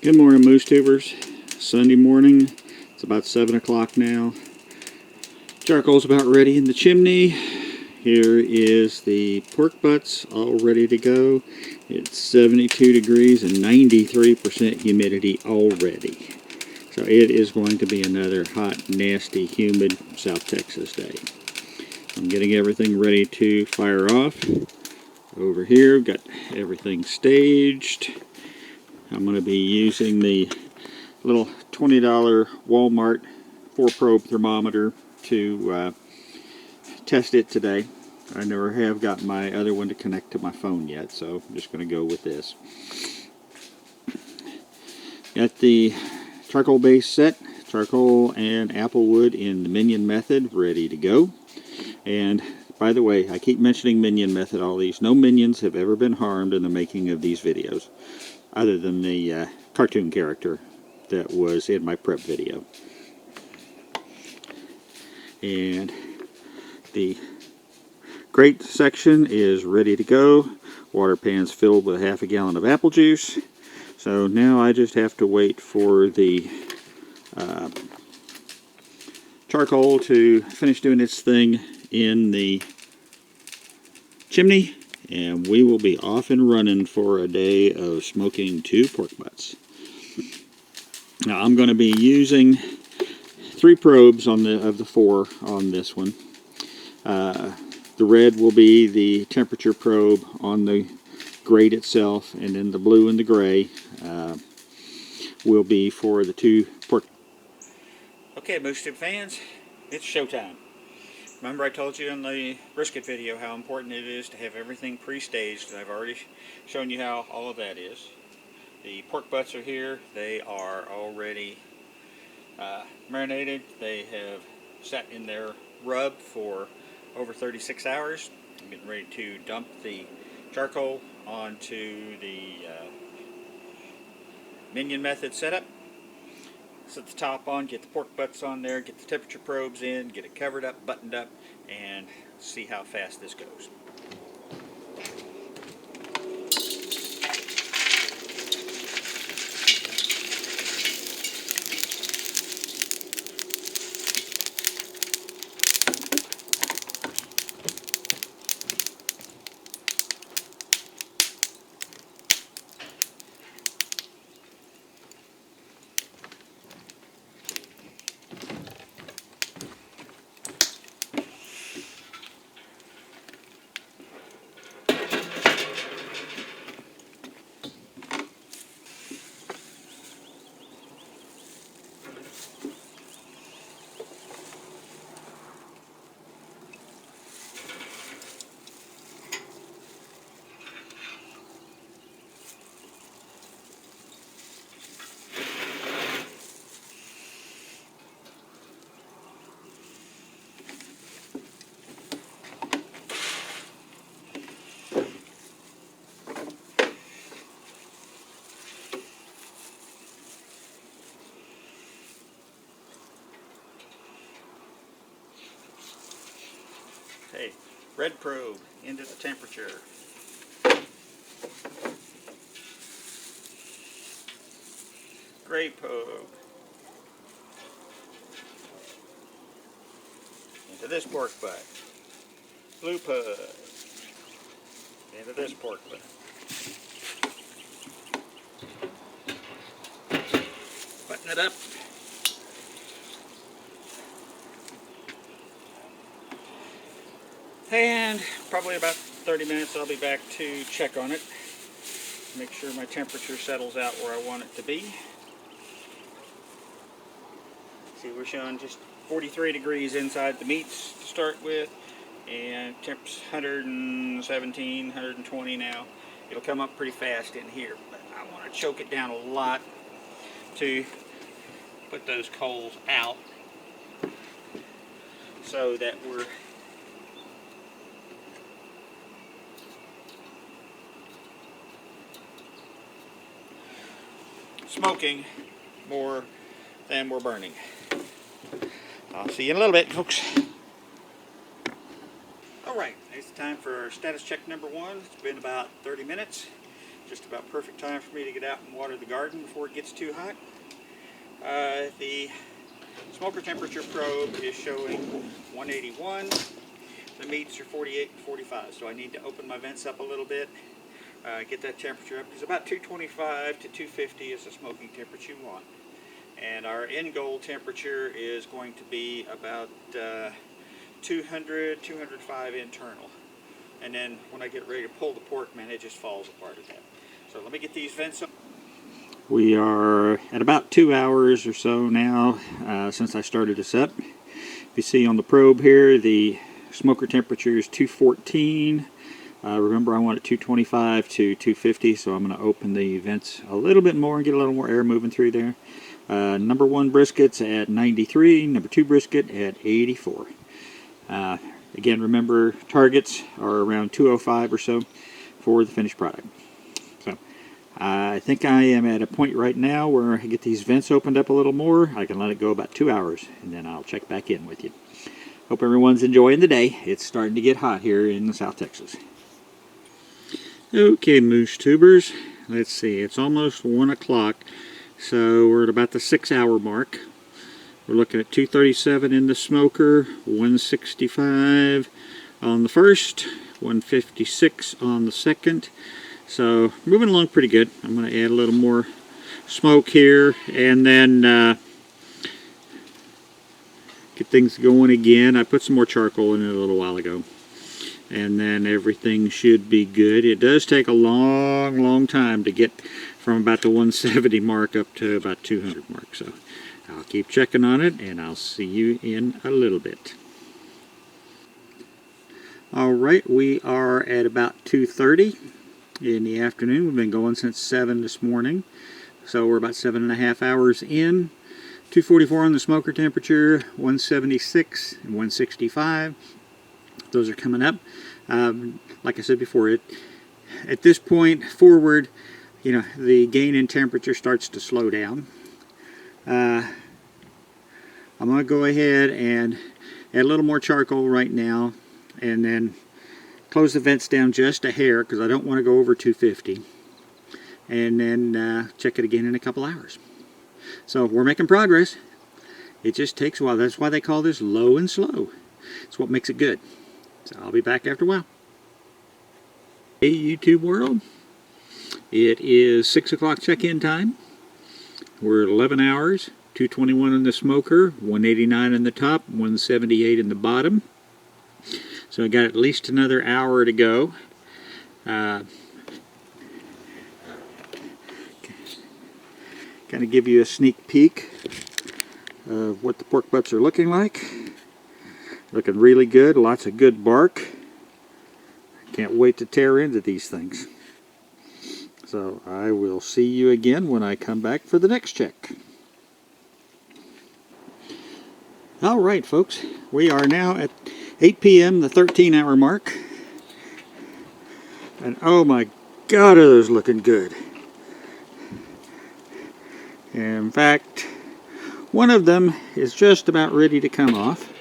Good morning, Moose Tubers. Sunday morning. It's about 7 o'clock now. Charcoal's about ready in the chimney. Here is the pork butts all ready to go. It's 72 degrees and 93% humidity already. So it is going to be another hot, nasty, humid South Texas day. I'm getting everything ready to fire off. Over here, got everything staged. I'm going to be using the little $20 Walmart 4-probe thermometer to test it today. I never have got my other one to connect to my phone yet, so I'm just going to go with this. Got the charcoal base set, charcoal and applewood in the Minion method, ready to go. And by the way, I keep mentioning Minion method, all these. No minions have ever been harmed in the making of these videos, other than the cartoon character that was in my prep video. And the grate section is ready to go. Water pan's filled with half a gallon of apple juice. So now I just have to wait for the charcoal to finish doing its thing in the chimney, and we will be off and running for a day of smoking 2 pork butts. Now I'm going to be using 3 probes of the 4 on this one. The red will be the temperature probe on the grate itself, and then the blue and the gray will be for the 2 pork. Okay, Moose Tube fans, it's showtime. Remember I told you in the brisket video how important it is to have everything pre-staged, and I've already shown you how all of that is. The pork butts are here. They are already marinated. They have sat in their rub for over 36 hours. I'm getting ready to dump the charcoal onto the Minion method setup. Set the top on, get the pork butts on there, get the temperature probes in, get it covered up, buttoned up, and see how fast this goes. Okay, red probe into the temperature. Gray probe into this pork butt. Blue probe into this pork butt. Button it up. And probably about 30 minutes I'll be back to check on it. Make sure my temperature settles out where I want it to be. See, we're showing just 43 degrees inside the meats to start with, and temp's 117, 120 now. It'll come up pretty fast in here, but I want to choke it down a lot to put those coals out so that we're smoking more than we're burning. I'll see you in a little bit, folks. Alright, it's time for status check number 1. It's been about 30 minutes. Just about perfect time for me to get out and water the garden before it gets too hot. The smoker temperature probe is showing 181. The meats are 48 and 45, so I need to open my vents up a little bit, get that temperature up, because about 225 to 250 is the smoking temperature you want. And our end goal temperature is going to be about 200, 205 internal. And then when I get ready to pull the pork, man, it just falls apart at that. So let me get these vents up. We are at about 2 hours or so now since I started this up. If you see on the probe here, the smoker temperature is 214. Remember, I want it 225 to 250, so I'm going to open the vents a little bit more and get a little more air moving through there. Number 1 brisket's at 93, number 2 brisket at 84. Again, remember, targets are around 205 or so for the finished product. So I think I am at a point right now where I get these vents opened up a little more. I can let it go about 2 hours, and then I'll check back in with you. Hope everyone's enjoying the day. It's starting to get hot here in South Texas. Okay, moose tubers. Let's see, it's almost 1 o'clock, so we're at about the 6-hour mark. We're looking at 237 in the smoker, 165 on the first, 156 on the second. So moving along pretty good. I'm going to add a little more smoke here and then get things going again. I put some more charcoal in it a little while ago. And then everything should be good. It does take a long time to get from about the 170 mark up to about 200 mark. So I'll keep checking on it, and I'll see you in a little bit. Alright, we are at about 2:30 in the afternoon. We've been going since 7 this morning, so we're about 7.5 hours in. 244 on the smoker temperature, 176 and 165. Those are coming up. Like I said before, at this point forward, you know, the gain in temperature starts to slow down. I'm going to go ahead and add a little more charcoal right now and then close the vents down just a hair because I don't want to go over 250, and then check it again in a couple hours. So we're making progress. It just takes a while. That's why they call this low and slow. It's what makes it good. So I'll be back after a while. Hey YouTube world, it is 6 o'clock check-in time. We're at 11 hours, 221 in the smoker, 189 in the top, 178 in the bottom. So I got at least another hour to go. Kind of give you a sneak peek of what the pork butts are looking like. Looking really good, lots of good bark. Can't wait to tear into these things. So I will see you again when I come back for the next check. Alright folks, we are now at 8 p.m., the 13-hour mark. And oh my God, are those looking good. In fact, one of them is just about ready to come off.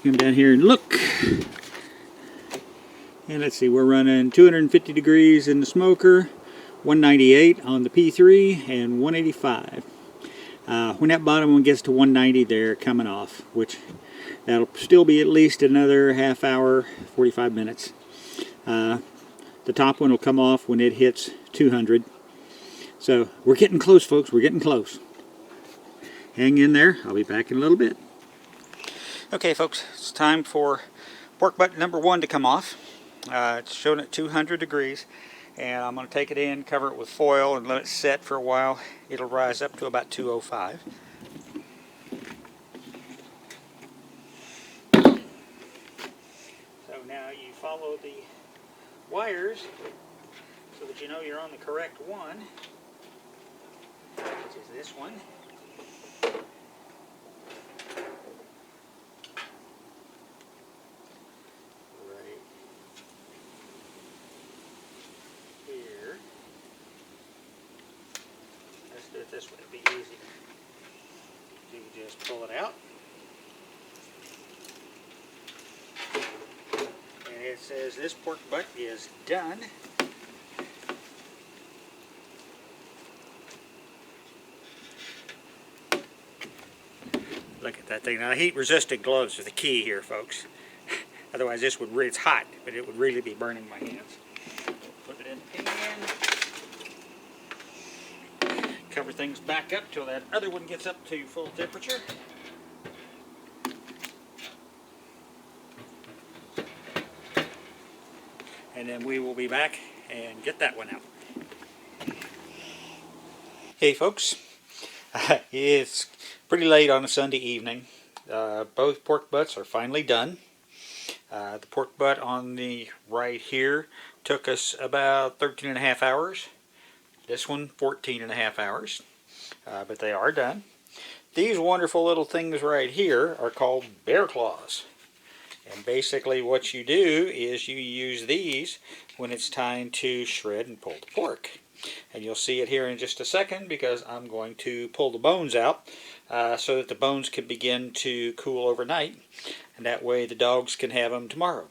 Come down here and look. And let's see, we're running 250 degrees in the smoker, 198 on the P3, and 185. When that bottom one gets to 190, they're coming off, which that'll still be at least another half hour, 45 minutes. The top one will come off when it hits 200. So we're getting close, folks. We're getting close. Hang in there. I'll be back in a little bit. Okay, folks. It's time for pork butt number 1 to come off. It's shown at 200 degrees. And I'm going to take it in, cover it with foil, and let it set for a while. It'll rise up to about 205. So now you follow the wires so that you know you're on the correct one, which is this one. Right here. Let's do it this way, it'll be easy. You just pull it out. And it says this pork butt is done. Look at that thing. Now, heat-resistant gloves are the key here, folks. Otherwise, it's hot, but it would really be burning my hands. Put it in the pan. Cover things back up till that other one gets up to full temperature. And then we will be back and get that one out. Hey folks, it's pretty late on a Sunday evening. Both pork butts are finally done. The pork butt on the right here took us about 13 and a half hours. This one 14 and a half hours. But they are done. These wonderful little things right here are called bear claws. And basically what you do is you use these when it's time to shred and pull the pork. And you'll see it here in just a second because I'm going to pull the bones out so that the bones can begin to cool overnight. And that way the dogs can have them tomorrow.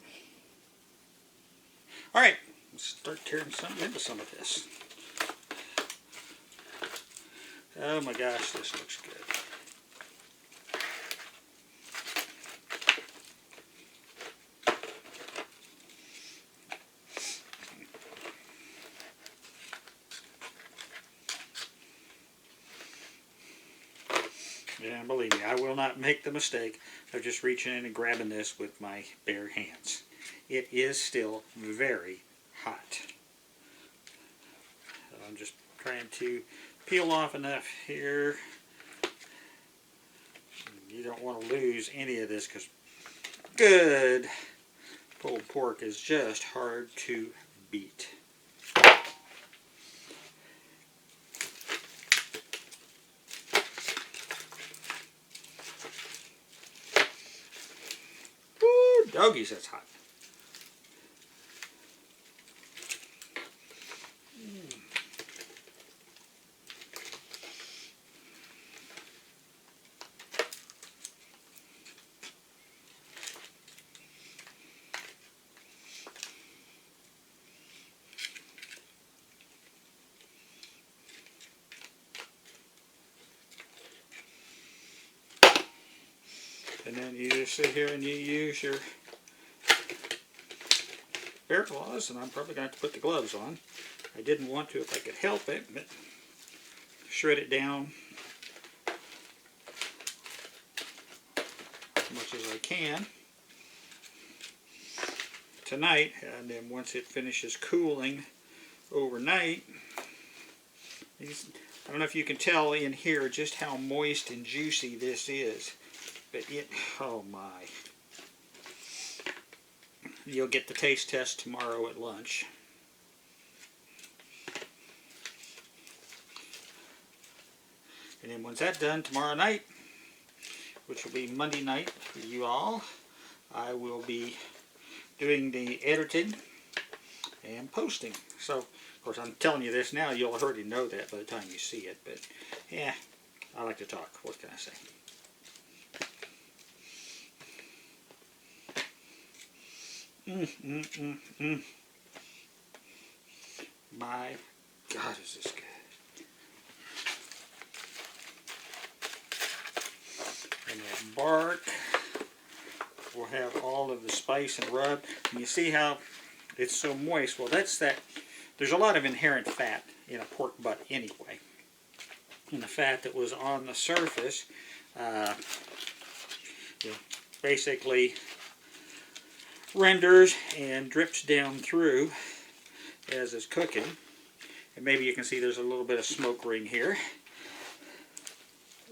Alright, let's start tearing something into some of this. Oh my gosh, this looks good. Yeah, believe me, I will not make the mistake of just reaching in and grabbing this with my bare hands. It is still very hot. So I'm just trying to peel off enough here. You don't want to lose any of this because good pulled pork is just hard to beat. Woo, doggies, that's hot. And then you just sit here and you use your bear claws, and I'm probably going to have to put the gloves on. I didn't want to if I could help it, but shred it down as much as I can tonight, and then once it finishes cooling overnight, I don't know if you can tell in here just how moist and juicy this is. But it, oh my. You'll get the taste test tomorrow at lunch. And then once that's done tomorrow night, which will be Monday night for you all, I will be doing the editing and posting. So, of course, I'm telling you this now, you'll already know that by the time you see it. But, yeah, I like to talk. What can I say? My God, is this good. And that bark will have all of the spice and rub. And you see how it's so moist. Well, that's that. There's a lot of inherent fat in a pork butt anyway. And the fat that was on the surface basically renders and drips down through as it's cooking. And maybe you can see there's a little bit of smoke ring here.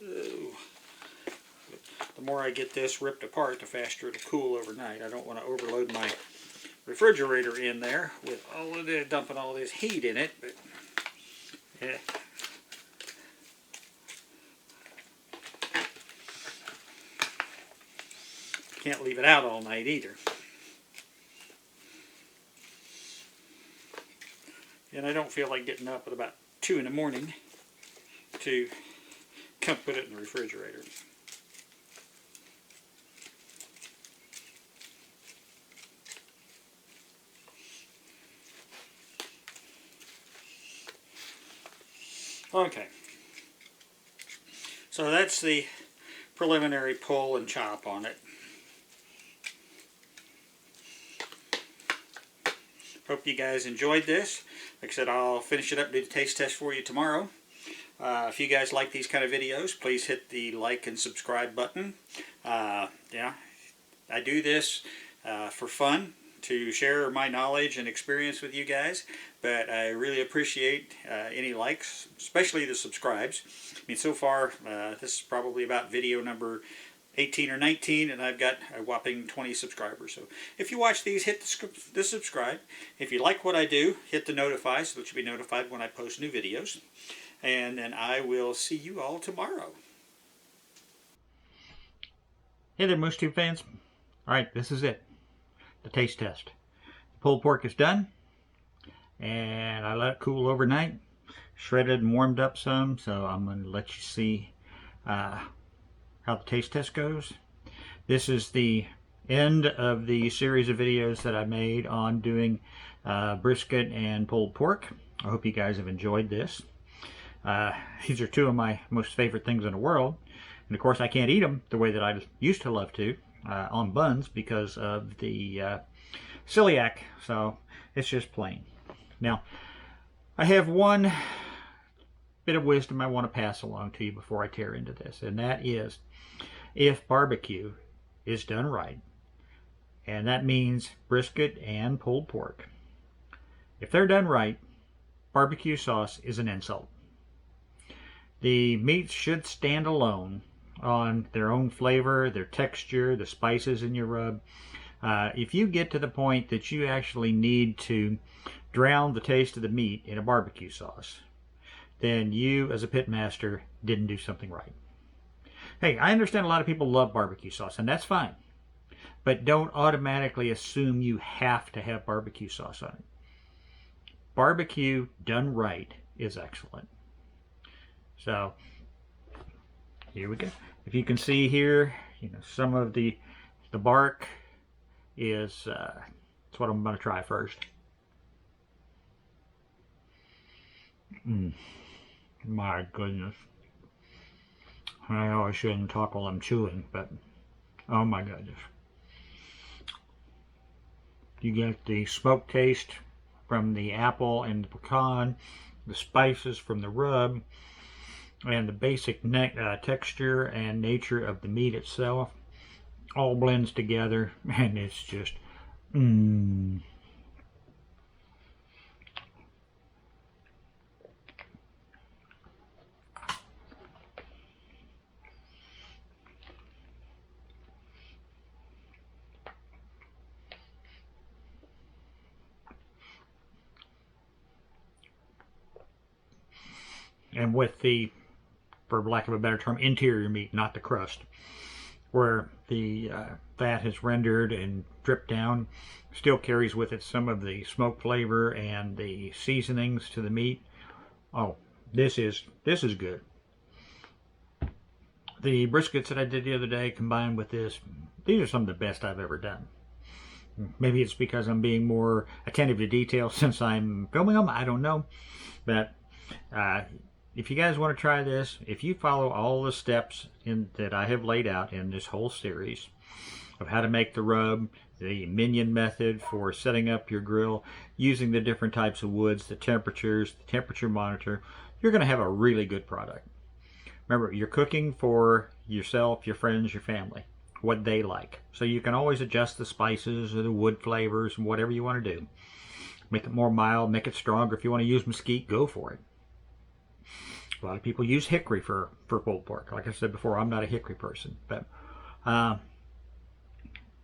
Ooh. The more I get this ripped apart, the faster it'll cool overnight. I don't want to overload my refrigerator in there with all of this, dumping all this heat in it, but yeah. Can't leave it out all night either. And I don't feel like getting up at about 2 in the morning to come put it in the refrigerator. Okay. So that's the preliminary pull and chop on it. Hope you guys enjoyed this. Like I said, I'll finish it up, do the taste test for you tomorrow. If you guys like these kind of videos, please hit the like and subscribe button. Yeah, I do this for fun, to share my knowledge and experience with you guys, but I really appreciate any likes, especially the subscribes. I mean, so far, this is probably about video number 18 or 19, and I've got a whopping 20 subscribers. So if you watch these, hit the subscribe. If you like what I do, hit the notify so that you'll be notified when I post new videos. And then I will see you all tomorrow. Hey there, Moose Tube fans. Alright, this is it. The taste test. The pulled pork is done, and I let it cool overnight. Shredded and warmed up some, so I'm going to let you see how the taste test goes. This is the end of the series of videos that I made on doing brisket and pulled pork. I hope you guys have enjoyed this. These are two of my most favorite things in the world, and of course I can't eat them the way that I used to love to on buns because of the celiac, so it's just plain. Now, I have one bit of wisdom I want to pass along to you before I tear into this, and that is, if barbecue is done right, and that means brisket and pulled pork, if they're done right, barbecue sauce is an insult. The meats should stand alone on their own flavor, their texture, the spices in your rub. If you get to the point that you actually need to drown the taste of the meat in a barbecue sauce, then you, as a pit master, didn't do something right. Hey, I understand a lot of people love barbecue sauce, and that's fine. But don't automatically assume you have to have barbecue sauce on it. Barbecue done right is excellent. So, here we go. If you can see here, you know, some of the bark is, that's what I'm going to try first. My goodness. I know I shouldn't talk while I'm chewing, but oh my goodness. You get the smoke taste from the apple and the pecan, the spices from the rub, and the basic texture and nature of the meat itself all blends together, and it's just and with the, for lack of a better term, interior meat, not the crust, where the fat has rendered and dripped down, still carries with it some of the smoke flavor and the seasonings to the meat. Oh, this is good. The briskets that I did the other day combined with this, these are some of the best I've ever done. Maybe it's because I'm being more attentive to detail since I'm filming them, I don't know. But if you guys want to try this, if you follow all the steps that I have laid out in this whole series of how to make the rub, the minion method for setting up your grill, using the different types of woods, the temperatures, the temperature monitor, you're going to have a really good product. Remember, you're cooking for yourself, your friends, your family, what they like. So you can always adjust the spices or the wood flavors and whatever you want to do. Make it more mild, make it stronger. If you want to use mesquite, go for it. A lot of people use hickory for pulled pork. Like I said before, I'm not a hickory person. But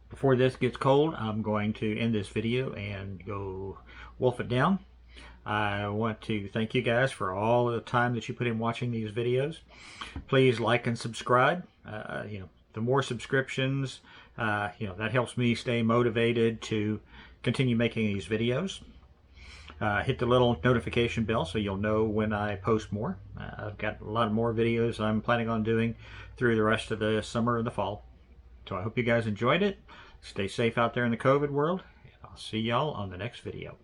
before this gets cold, I'm going to end this video and go wolf it down. I want to thank you guys for all the time that you put in watching these videos. Please like and subscribe. You know, the more subscriptions, you know, that helps me stay motivated to continue making these videos. Hit the little notification bell so you'll know when I post more. I've got a lot more videos I'm planning on doing through the rest of the summer and the fall. So I hope you guys enjoyed it. Stay safe out there in the COVID world. I'll see y'all on the next video.